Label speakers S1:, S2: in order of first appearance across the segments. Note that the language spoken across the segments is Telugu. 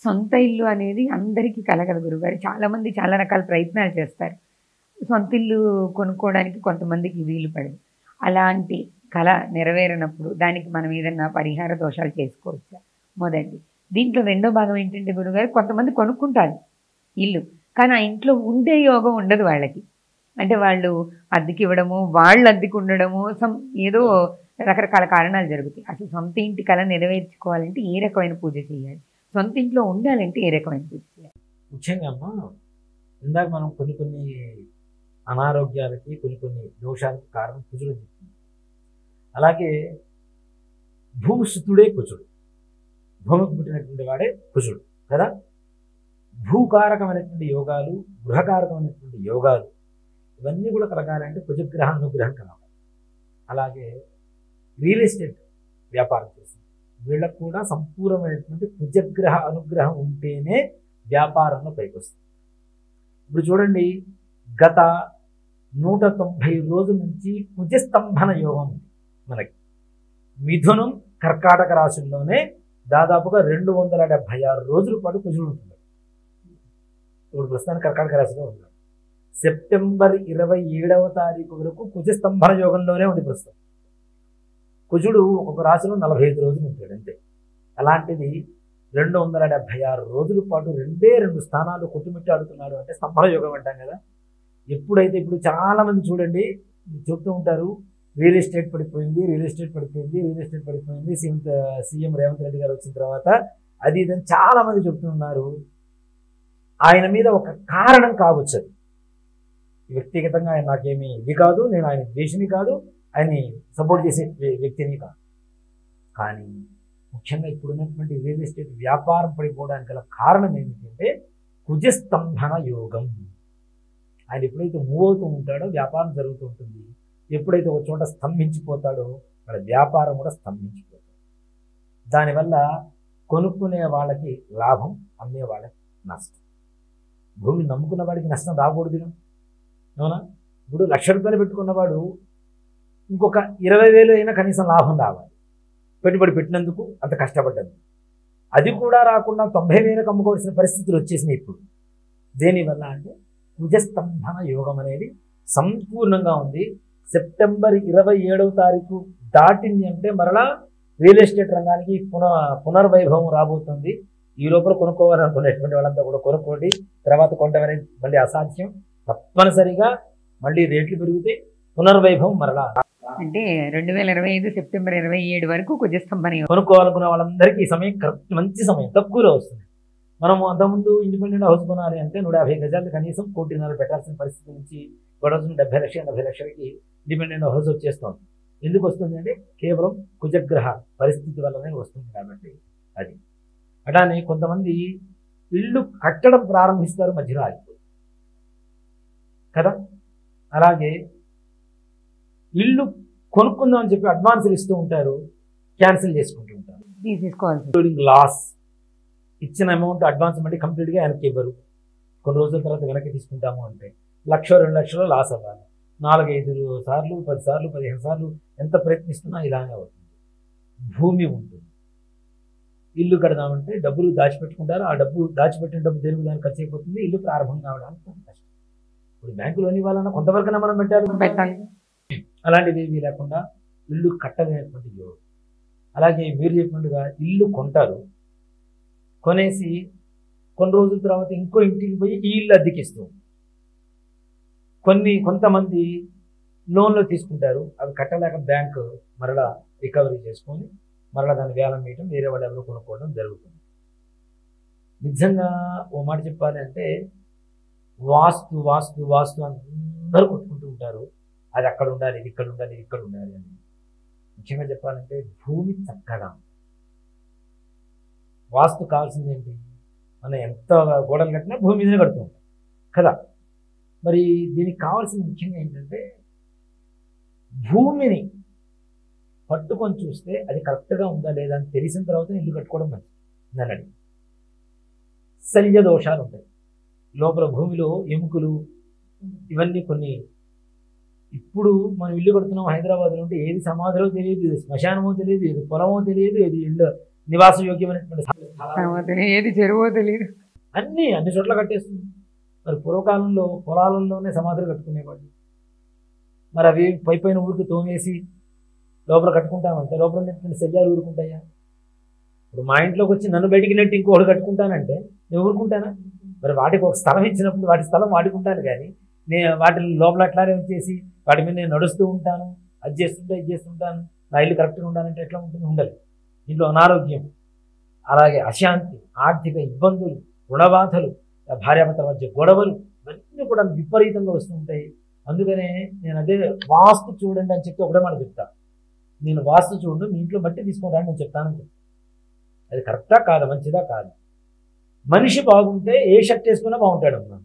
S1: సొంత ఇల్లు అనేది అందరికీ కలగదు గురుగారు. చాలామంది చాలా రకాల ప్రయత్నాలు చేస్తారు. సొంత ఇల్లు కొనుక్కోవడానికి కొంతమందికి వీలు పడదు. అలాంటి కల నెరవేరనప్పుడు దానికి మనం ఏదన్నా పరిహార దోషాలు చేసుకోవచ్చా? మొదటిది. దీంట్లో రెండో భాగం ఏంటంటే గురుగారు, కొంతమంది కొనుక్కుంటారు ఇల్లు. కానీ ఆ ఇంట్లో ఉండే యోగం ఉండదు వాళ్ళకి. అంటే వాళ్ళు అద్దెకివ్వడము, వాళ్ళు అద్దెకుండడము, ఏదో రకరకాల కారణాలు జరుగుతాయి. అసలు సొంత ఇంటి కల నెరవేర్చుకోవాలంటే ఏ రకమైన పూజ చేయాలి? సొంత ఇంట్లో ఉండాలంటే ఏ రకమైన పూజ చేయాలి?
S2: ముఖ్యంగా అమ్మా, ఇందాక మనం కొన్ని అనారోగ్యాలకి కొన్ని దోషాలకి కారణం కుజుడు చెప్తుంది. అలాగే భూసుతుడే కుజుడు, భూమికి పుట్టినటువంటి వాడే కుజుడు కదా. భూకారకమైనటువంటి యోగాలు, గృహకారకమైనటువంటి యోగాలు ఇవన్నీ కూడా కలగాలంటే కుజగ్రహ అనుగ్రహం కావాలి. అలాగే రియల్ ఎస్టేట్ వ్యాపారం చేస్తుంది వీళ్ళకు కూడా సంపూర్ణమైనటువంటి కుజగ్రహ అనుగ్రహం ఉంటేనే వ్యాపారంలో పైకి వస్తుంది. ఇప్పుడు చూడండి, గత 190 రోజుల నుంచి కుజస్తంభన యోగం ఉంది మనకి. మిథునం కర్కాటక రాశుల్లోనే దాదాపుగా 276 రోజుల పాటు కుజుడు ఉంటున్నాడు. ఇప్పుడు ప్రస్తుతానికి కర్కాటక రాశిలో ఉన్నాడు. సెప్టెంబర్ 27వ తారీఖు వరకు కుజస్తంభన యోగంలోనే ఉంది ప్రస్తుతం. కుజుడు ఒక్కొక్క రాశిలో 45 రోజులు ఉంటాడు అంతే. అలాంటిది 276 రోజుల పాటు 2 స్థానాలు కొట్టుమిట్టాడుతున్నాడు అంటే స్తంభన యోగం అంటాం కదా. ఎప్పుడైతే ఇప్పుడు చాలా మంది చూడండి చెప్తూ ఉంటారు, రియల్ ఎస్టేట్ పడిపోయింది, రియల్ ఎస్టేట్ పడిపోయింది, రియల్ ఎస్టేట్ పడిపోయింది, సీఎం రేవంత్ రెడ్డి గారు వచ్చిన తర్వాత అది ఇదని చాలా మంది చెప్తున్నారు. ఆయన మీద ఒక కారణం కావచ్చు. అది వ్యక్తిగతంగా ఆయన నాకేమీ ఇది కాదు, నేను ఆయన ద్వేషిని కాదు, ఆయన్ని సపోర్ట్ చేసే వ్యక్తిని కాదు. కానీ ముఖ్యంగా ఇప్పుడున్నటువంటి రియల్ ఎస్టేట్ వ్యాపారం పడిపోవడానికి గల కారణం ఏమిటంటే కుజస్తంభన యోగం. ఆయన ఎప్పుడైతే మూవ్ అవుతూ ఉంటాడో వ్యాపారం జరుగుతూ ఉంటుంది. ఎప్పుడైతే ఒక చోట స్తంభించిపోతాడో మన వ్యాపారం కూడా స్తంభించిపోతాడు. దానివల్ల కొనుక్కునే వాళ్ళకి లాభం, అమ్మే వాళ్ళకి నష్టం. భూమిని నమ్ముకున్న వాడికి నష్టం రాకూడదు అవునా. ఇప్పుడు 1,00,000 రూపాయలు పెట్టుకున్నవాడు ఇంకొక 20,000 అయినా కనీసం లాభం రావాలి. పెట్టుబడి పెట్టినందుకు అంత కష్టపడ్డది. అది కూడా రాకుండా 90,000కు అమ్ముకోవాల్సిన పరిస్థితులు వచ్చేసినాయి ఇప్పుడు. దేనివల్ల అంటే కుజస్తంభన యోగం అనేది సంపూర్ణంగా ఉంది. సెప్టెంబర్ 27వ తారీఖు దాటింది అంటే మరలా రియల్ ఎస్టేట్ రంగానికి పునర్వైభవం రాబోతుంది. ఈ లోపల కొనుక్కోవాలనుకునేటువంటి వాళ్ళంతా కూడా కొనుక్కోండి. తర్వాత కొంటవనేది మళ్ళీ అసాధ్యం. తప్పనిసరిగా మళ్ళీ రేట్లు పెరిగితే పునర్వైభవం మరలా.
S1: అంటే 2025 సెప్టెంబర్ 27 వరకు కుజస్తంభన యోగం.
S2: కొనుక్కోవాలనుకున్న వాళ్ళందరికీ ఈ సమయం కరెక్ట్, మంచి సమయం, తక్కువలో వస్తుంది. మనము అంతకుముందు ఇండిపెండెంట్ హౌస్ కొనాలి అంటే 150 గజాలు కనీసం 1.5 కోటి పెట్టాల్సిన పరిస్థితి నుంచి గొడవసిన 70 లక్షలు 80 లక్షలకి ఇండిపెండెంట్ హౌస్ వచ్చేస్తుంది. ఎందుకు వస్తుంది అంటే కేవలం కుజగ్రహ పరిస్థితి వల్లనే వస్తుంది కాబట్టి. అది అట్లానే కొంతమంది ఇల్లు కట్టడం ప్రారంభిస్తారు, మధ్యలో ఆగిపోయి కదా. అలాగే ఇల్లు కొనుక్కుందాం అని చెప్పి అడ్వాన్సులు ఇస్తూ ఉంటారు, క్యాన్సిల్ చేసుకుంటూ ఉంటారు.
S1: తీసుకోవాలి
S2: లాస్. ఇచ్చిన అమౌంట్ అడ్వాన్స్ మళ్ళీ కంప్లీట్గా వెనక్కి ఇవ్వరు. కొన్ని రోజుల తర్వాత వెనక్కి తీసుకుంటాము అంటే 1,00,000 2 లక్షలు లాస్ అవ్వాలి. 4-5 సార్లు 10 సార్లు 15 సార్లు ఎంత ప్రయత్నిస్తున్నా ఇలానే అవుతుంది. భూమి ఉంటుంది, ఇల్లు కడదామంటే డబ్బులు దాచిపెట్టుకుంటారు. ఆ డబ్బు దాచిపెట్టిన డబ్బు దేనికి దానికి ఖర్చు అయిపోతుంది. ఇల్లు ప్రారంభం కావడానికి కొంత కష్టం. ఇప్పుడు బ్యాంకులోని వాళ్ళన్నా కొంతవరకైనా మనం పెట్టాలి. అలాంటిది ఏమీ లేకుండా ఇల్లు కట్టలేనటువంటి యోగం. అలాగే మీరు చెప్పినట్టుగా ఇల్లు కొంటారు, కొనేసి కొన్ని రోజుల తర్వాత ఇంకో ఇంటికి పోయి ఈ ఇల్లు అద్దెకిస్తూ కొంతమంది లోన్లు తీసుకుంటారు. అవి కట్టలేక బ్యాంకు మరలా రికవరీ చేసుకొని మరలా దాన్ని వేలం వేయడం, వేరే వాళ్ళు ఎవరు కొనుక్కోవడం జరుగుతుంది. నిజంగా ఓ మాట చెప్పాలి అంటే వాస్తు వాస్తు వాస్తు అందరూ కొట్టుకుంటూ ఉంటారు. అది అక్కడ ఉండాలి, ఇది ఇక్కడ ఉండాలి, ఇది ఇక్కడ ఉండాలి అని. ముఖ్యంగా చెప్పాలంటే భూమి చక్కగా వాస్తు కావాల్సింది ఏంటి? మనం ఎంత గోడలు కట్టినా భూమి మీదనే కడుతూ ఉంటాం కదా. మరి దీనికి కావాల్సింది ముఖ్యంగా ఏంటంటే భూమిని పట్టుకొని చూస్తే అది కరెక్ట్గా ఉందా లేదా అని తెలిసిన తర్వాత ఇల్లు కట్టుకోవడం మంచిది. నన్నడి శల్య దోషాలు ఉంటాయి లోపల, భూమిలో ఎముకలు ఇవన్నీ కొన్ని. ఇప్పుడు మనం ఇల్లు కడుతున్నాం హైదరాబాద్లో ఉంటే ఏది సమాధిలో తెలియదు, ఏది శ్మశానమో తెలియదు, ఏది పొలమో తెలియదు, ఏది ఇల్లు నివాస యోగ్యమైనటువంటి
S1: ఏది చెరువో తెలియదు.
S2: అన్ని చోట్ల కట్టేస్తుంది. మరి పూర్వకాలంలో పొలాలలోనే సమాధులు కట్టుకునేవాళ్ళు. మరి అవి పైన ఊరికి తోమేసి లోపల కట్టుకుంటామంటే లోపల ఉన్నటువంటి శల్యాలు ఊరుకుంటాయా? ఇప్పుడు మా ఇంట్లోకి వచ్చి నన్ను బయటికి నెట్టి ఇంకోటి కట్టుకుంటానంటే నేను ఊరుకుంటానా? మరి వాటికి ఒక స్థలం ఇచ్చినప్పుడు వాటి స్థలం వాడుకుంటాను, కానీ నేను వాటి లోపల అట్లానే వచ్చేసి వాటి మీద నేను నడుస్తూ ఉంటాను, అది చేస్తుంటాను, నా ఇల్లు కరెక్ట్గా ఉండాలంటే ఎట్లా ఉంటుంది? ఉండదు. ఇంట్లో అనారోగ్యం, అలాగే అశాంతి, ఆర్థిక ఇబ్బందులు, రుణబాధలు, భార్యాభర్తల మధ్య గొడవలు, ఇవన్నీ కూడా విపరీతంగా వస్తూ ఉంటాయి. అందుకనే నేను అదే వాస్తు చూడండి అని చెప్తే ఒకటే మాట చెప్తా, నేను వాస్తు చూడండి మీ ఇంట్లో బట్టి తీసుకుంటాను నేను చెప్తానని చెప్తాను. అది కరెక్టా కాదా, మంచిదా కాదు? మనిషి బాగుంటే ఏ షర్ట్ వేసుకున్నా బాగుంటాడు అమ్మా.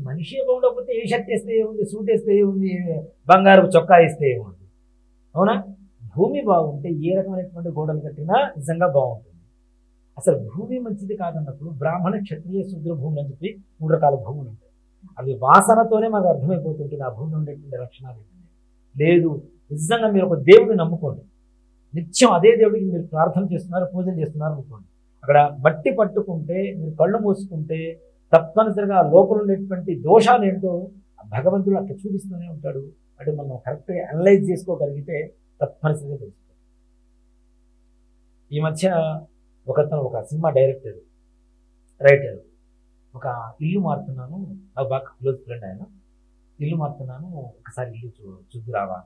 S2: మనిషి బాగుండకపోతే ఏ షర్ట్ వేస్తే ఏముంది, సూట్ వేస్తే ఏముంది, బంగారు చొక్కా వేస్తే ఏముంది? అవునా? భూమి బాగుంటే ఏ రకమైనటువంటి గోడలు కట్టినా నిజంగా బాగుంటుంది. అసలు భూమి మంచిది కాదన్నప్పుడు బ్రాహ్మణ, క్షత్రియ, శూద్ర భూములు అని చెప్పి 3 రకాల భూములు ఉంటాయి. అవి వాసనతోనే మాకు అర్థమైపోతుంటుంది ఆ భూమిలో ఉండేటువంటి లక్షణాలు ఏంటంటే. లేదు, నిజంగా మీరు ఒక దేవుడిని నమ్ముకోండి, నిత్యం అదే దేవుడికి మీరు ప్రార్థన చేస్తున్నారు, పూజలు చేస్తున్నారు అనుకోండి, అక్కడ మట్టి పట్టుకుంటే మీరు కళ్ళు మూసుకుంటే తప్పనిసరిగా లోపల ఉండేటువంటి దోషాలు ఏంటో భగవంతుడు అట్లా చూపిస్తూనే ఉంటాడు. అంటే మనం కరెక్ట్గా అనలైజ్ చేసుకోగలిగితే తప్పనిసరిగా తెలుస్తుంది. ఈ మధ్య ఒక సినిమా డైరెక్టర్, రైటర్, ఒక ఇల్లు మారుతున్నాను, నాకు బాగా క్లోజ్ ఫ్రెండ్ ఆయన, ఇల్లు మారుతున్నాను ఒకసారి ఇల్లు చూద్దు రావా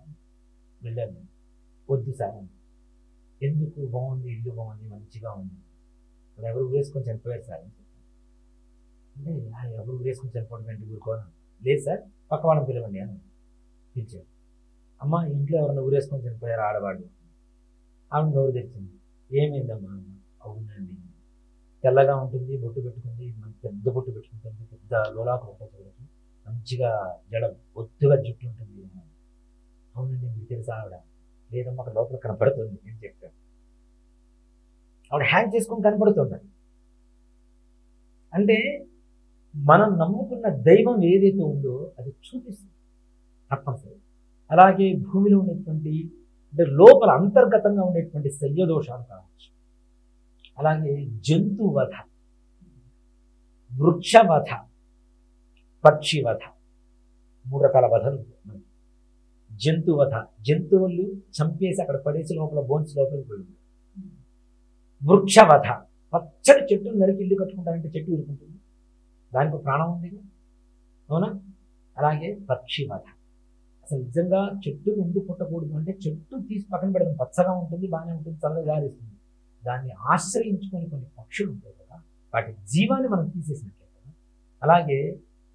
S2: వెళ్ళాను. వద్దు సార్ అని. ఎందుకు? బాగుంది, ఇల్లు బాగుంది, మంచిగా ఉంది, ఎవరు వేసుకొని చనిపోయారు సార్ అని చెప్పాను. అంటే ఎవరు వేసుకొని చనిపోవడం ఏంటి, ఊరుకోను. లేదు సార్, పక్క వాళ్ళని పిలవండి అని పిలిచారు. అమ్మ, ఇంట్లో ఎవరన్నా ఊరేసుకొని చనిపోయారు ఆడవాళ్ళు. ఆవిడ నోరు తెచ్చింది. ఏమైందమ్మా? అవునండి, తెల్లగా ఉంటుంది, బొట్టు పెట్టుకుంది, పెద్ద బొట్టు పెట్టుకుంటుంది, పెద్ద లోలాకులు ఉంటాయి చూడండి, మంచిగా జడ ఒత్తుగా జుట్టు ఉంటుంది. అవునండి, మీకు తెలుసా ఆవిడ? లేదమ్మా, అక్కడ లోపల కనపడుతుంది నేను చెప్పాను. ఆవిడ హ్యాంగ్ చేసుకొని కనపడుతుంది. అంటే మనం నమ్ముకున్న దైవం ఏదైతే ఉందో అది చూపిస్తుంది తప్పనిసరి. అలాగే భూమిలో ఉండేటువంటి అంటే లోపల అంతర్గతంగా ఉండేటువంటి శల్యదోషాలు కావచ్చు, అలాగే జంతువధ, వృక్షవధ, పక్షివధ, 3 రకాల వధలు. జంతువధ, జంతువులు చంపేసి అక్కడ పడేసి లోపల బోన్స్ లోపలికి పోయింది. వృక్షవధ, పచ్చడి చెట్టును నరికి ఇల్లు కట్టుకుంటారంటే చెట్టు ఇరుకుంటుంది, దానికి ప్రాణం ఉంది, అవునా? అలాగే పక్షివధ, అసలు నిజంగా చెట్టు ఎందుకు పుట్టకూడదు అంటే చెట్టు తీసి పక్కన పెడతాం, పచ్చగా ఉంటుంది, బాగానే ఉంటుంది, చల్లగా గాలిస్తుంది. దాన్ని ఆశ్రయించుకొని కొన్ని పక్షులు ఉంటాయి కదా, వాటి జీవాన్ని మనం తీసేసినట్లే కదా. అలాగే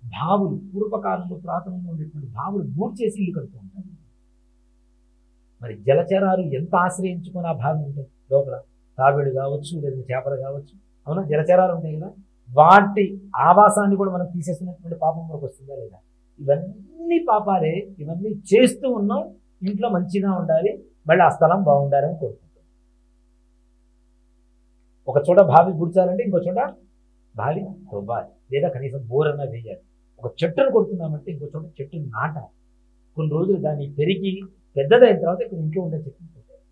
S2: బావులు, పూర్వకాలంలో పురాతనంలో ఉండేటువంటి బావులు బూట్ చేసి ఇల్లు కడుతూ ఉంటారు. మరి జలచరాలు ఎంత ఆశ్రయించుకొని ఆ భాగం ఉంటాయి లోపల, తాబేడు కావచ్చు, లేదా చేపలు కావచ్చు, అవునా? జలచరాలు ఉంటాయి కదా, వాటి ఆవాసాన్ని కూడా మనం తీసేసినటువంటి పాపం మనకు వస్తుందా లేదా? ఇవన్నీ పాపాలే, ఇవన్నీ చేస్తూ ఉన్నాం. ఇంట్లో మంచిగా ఉండాలి, మళ్ళీ ఆ స్థలం బాగుండాలని కోరుకుంటాం. ఒక చోట బావి గుడ్చాలంటే ఇంకో చోట బావి తవ్వాలి, లేదా కనీసం బోరన్నా వేయాలి. ఒక చెట్టును కొడుతున్నామంటే ఇంకో చోట చెట్టును నాటాలి. కొన్ని రోజులు దాన్ని పెరిగి పెద్దదైన తర్వాత ఇక్కడ ఇంట్లో ఉండే చెట్టును కొట్టాలి.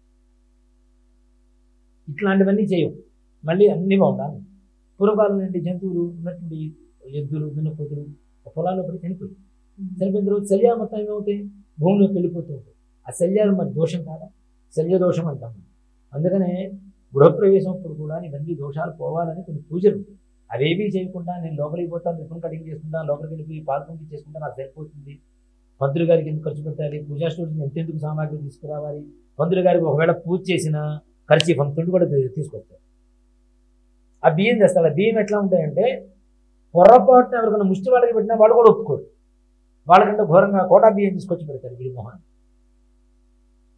S2: ఇట్లాంటివన్నీ చేయవు, మళ్ళీ అన్నీ బాగుండాలి. పూర్వకాలం నుండి జంతువులు ఉన్నటువంటి ఎద్దులు, దున్నపోతులు పొలాల్లో పడి చనిపోయి చనిపోయిన తర్వాత శల్యాలు మొత్తం ఏమవుతాయి, భూమిలోకి వెళ్ళిపోతూ ఉంటాయి. ఆ శల్యాలు మరి దోషం కాదా? శల్య దోషం అంటాం. అందుకనే గృహప్రవేశం అప్పుడు కూడా ఇవన్నీ దోషాలు పోవాలని కొన్ని పూజలు ఉంటాయి. అవేమీ చేయకుండా నేను లోపలికి పోతాను, రిపన్ కటింగ్ చేసుకుంటాను, లోపలికి వెళ్ళిపోయి పాల్పొంగి చేసుకుంటా, నాకు సరిపోతుంది. పంతులు గారికి ఎందుకు ఖర్చు పెట్టాలి, పూజా స్టోర్ని ఎంతెందుకు సామాగ్రి తీసుకురావాలి, పంతులు గారికి ఒకవేళ పూజ చేసిన ఖర్చు పంతులు కూడా తీసుకొస్తారు. ఆ బియ్యం తెస్తారు. ఆ బియ్యం ఎట్లా ఉంటాయంటే పొరపాటున ఎవరికైనా ముష్టి వాళ్ళకి పెట్టినా వాళ్ళు కూడా ఒప్పుకోరు. వాళ్ళకంటే ఘోరంగా కోటా బియ్యం తీసుకొచ్చి పెడతారు వీడి మొహాన్ని.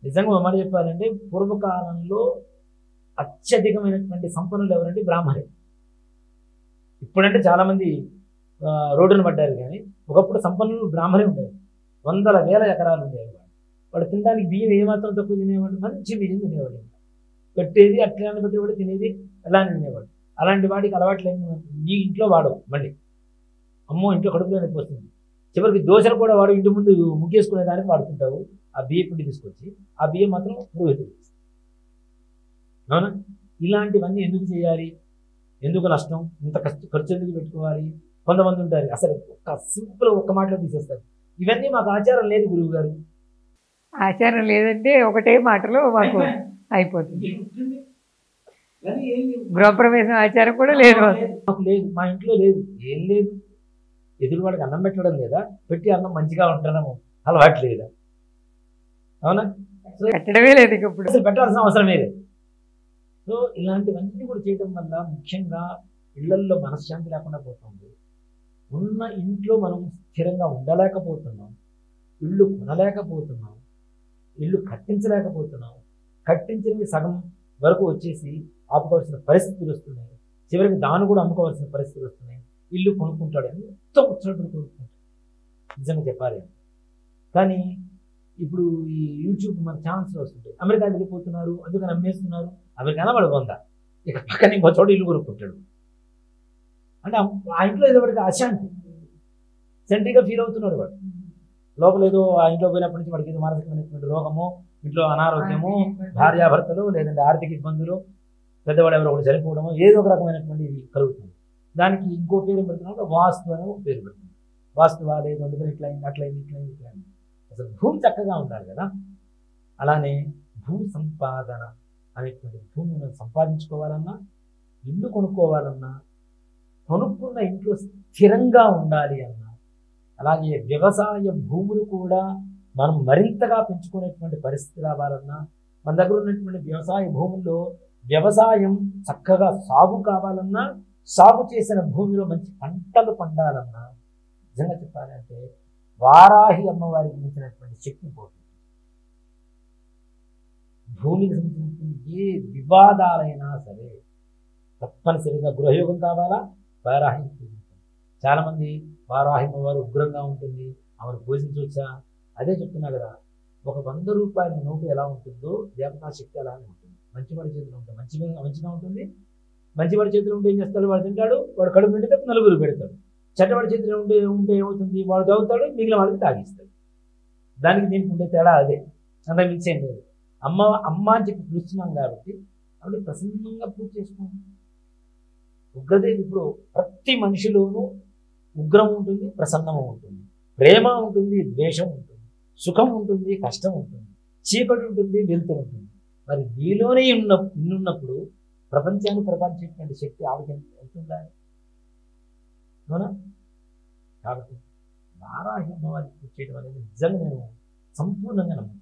S2: నిజంగా మాట చెప్పాలంటే పూర్వకాలంలో అత్యధికమైనటువంటి సంపన్నులు ఎవరంటే బ్రాహ్మణులు. ఇప్పుడంటే చాలామంది రోడ్డును పడ్డారు, కానీ ఒకప్పుడు సంపన్నులు బ్రాహ్మణే ఉండేవారు. 100,000 ఎకరాలు ఉండేవారు. వాడు తినడానికి బియ్యం ఏమాత్రం తక్కువ తినేవాడు, మంచి బియ్యం తినేవాడు. పెట్టేది అట్లా పెట్టేవాడు, తినేది అలానే తినేవాడు. అలాంటి వాడికి అలవాట్లు ఈ ఇంట్లో వాడవు, మళ్ళీ అమ్మో ఇంట్లో కడుపులో నొప్పి వస్తుంది. చివరికి దోశలు కూడా వాడు ఇంటి ముందు ముగ్గేసుకునే దానికి వాడుతుంటావు. ఆ బియ్యం పిండి తీసుకొచ్చి ఆ బియ్యం మాత్రం పురోహితుడు. అవునా? ఇలాంటివన్నీ ఎందుకు చేయాలి? ఎందుకు నష్టం, ఇంత ఖర్చు ఎందుకు పెట్టుకోవాలి? కొంతమంది ఉంటారు అసలు ఒక్క సింపుల్ ఒక్క మాటలో తీసేస్తారు. ఇవన్నీ మాకు ఆచారం లేదు గురువు గారు.
S1: ఆచారం లేదంటే ఒకటే మాటలో మాకు అయిపోతుంది. గృహప్రవేశం ఆచారం కూడా లేదు
S2: మాకు లేదు, మా ఇంట్లో లేదు, ఏం లేదు. ఎదురువాడికి అన్నం పెట్టడం లేదా, పెట్టి అన్నం మంచిగా ఉండడము అలవాటు లేదా? అవునా?
S1: పెట్టడమే లేదు ఇప్పుడు,
S2: అసలు పెట్టాల్సిన అవసరమే లేదు. సో ఇలాంటివన్నీ కూడా చేయడం వల్ల ముఖ్యంగా ఇళ్లల్లో మనశ్శాంతి లేకుండా పోతుంది. ఉన్న ఇంట్లో మనం స్థిరంగా ఉండలేకపోతున్నాం, ఇల్లు కొనలేకపోతున్నాం, ఇల్లు కట్టించలేకపోతున్నాం, కట్టించినవి సగం వరకు వచ్చేసి ఆపుకోవాల్సిన పరిస్థితులు వస్తున్నాయి, చివరికి దాన్ని కూడా అమ్ముకోవాల్సిన పరిస్థితులు వస్తున్నాయి. ఇల్లు కొనుక్కుంటాడు, ఎంతో వచ్చినప్పుడు కొనుక్కుంటాడు నిజంగా చెప్పాలి. కానీ ఇప్పుడు ఈ యూట్యూబ్ మన ఛానల్స్లో వస్తుంటాయి, అమెరికా వెళ్ళిపోతున్నారు అందుకని అమ్మేస్తున్నారు, అమెరికా వాడు కొందా, ఇక పక్కన ఇంకో చోట ఇల్లు కొనుక్కుంటాడు. అంటే ఆ ఇంట్లో ఏదో వాడికి అశాంతి, సెంట్రీగా ఫీల్ అవుతున్నాడు వాడు. లోపల ఏదో ఆ ఇంట్లో పోయినప్పటి నుంచి వాడికి ఏదో మానసికమైనటువంటి రోగము, ఇంట్లో అనారోగ్యము, భార్యాభర్తలు, లేదంటే ఆర్థిక ఇబ్బందులు, పెద్దవాడు ఎవరో ఒకటి చనిపోవడము, ఏదో ఒక రకమైనటువంటి ఇది కలుగుతుంది. దానికి ఇంకో పేరు పెడుతున్నాడు, వాస్తు అనే ఒక పేరు పెడుతుంది. వాస్తు బాగాలేదు అందుకని ఇట్లయింది, అట్లయింది, ఇట్లయింది, ఇట్లయింది. అసలు భూమి చక్కగా ఉండాలి కదా. అలానే భూ సంపాదన అనేటువంటి భూమిని సంపాదించుకోవాలన్నా, ఇల్లు కొనుక్కోవాలన్నా, కొనుక్కున్న ఇంట్లో స్థిరంగా ఉండాలి అన్నా, అలాగే వ్యవసాయ భూములు కూడా మనం మరింతగా పెంచుకునేటువంటి పరిస్థితి రావాలన్నా, మన దగ్గర ఉన్నటువంటి వ్యవసాయ భూముల్లో వ్యవసాయం చక్కగా సాగు కావాలన్నా, సాగు చేసిన భూమిలో మంచి పంటలు పండాలన్నా, నిజంగా చెప్పాలంటే వారాహి అమ్మవారికి మించినటువంటి శక్తి పోతుంది. భూమికి సంబంధించిన ఏ వివాదాలైనా సరే తప్పనిసరిగా గృహయోగం కావాలా, వారాహి పూజించాలి. చాలామంది వారాహి అమ్మవారు ఉగ్రంగా ఉంటుంది, ఆమెను పూజించవచ్చా? అదే చెప్తున్నా కదా, ఒక 100 రూపాయల నోటు ఎలా ఉంటుందో దేవతా శక్తి అలానే ఉంటుంది. మంచివాడి చేతిలో ఉంటుంది మంచిగా ఉంటుంది. మంచివాడి చేతిలో ఉంటే ఏం చేస్తాడు, వాడు తింటాడు, వాడు కడుపు నిండితే నలుగురు పెడతాడు. చెడ్డవాడి చేతిలో ఉంటే ఏమవుతుంది, వాడు తాగుతాడు, మిగిలిన వాళ్ళకి తాగిస్తాడు. దానికి దీనికి ఉండే తేడా అదే, అంత మిక్స్ ఏం లేదు. అమ్మ అని చెప్పి పిలుస్తున్నాం కాబట్టి ఆవిడ ప్రసన్నంగా పూజ చేసుకోండి. ఉగ్రదేవి ఇప్పుడు ప్రతి మనిషిలోనూ ఉగ్రం ఉంటుంది, ప్రసన్నం ఉంటుంది, ప్రేమ ఉంటుంది, ద్వేషం ఉంటుంది, సుఖం ఉంటుంది, కష్టం ఉంటుంది, చీకటి ఉంటుంది, వెలుతురు ఉంటుంది. మరి నీలోనే ఉన్నప్పుడు ప్రపంచాన్ని ప్రపంచేటువంటి శక్తి ఆవిడకి ఎంత ఉండాలి? అవునా? కాబట్టి వారాహి అమ్మవారికి పూజ చేయడం అనేది నిజంగా నేను సంపూర్ణంగా నమ్ముతాను.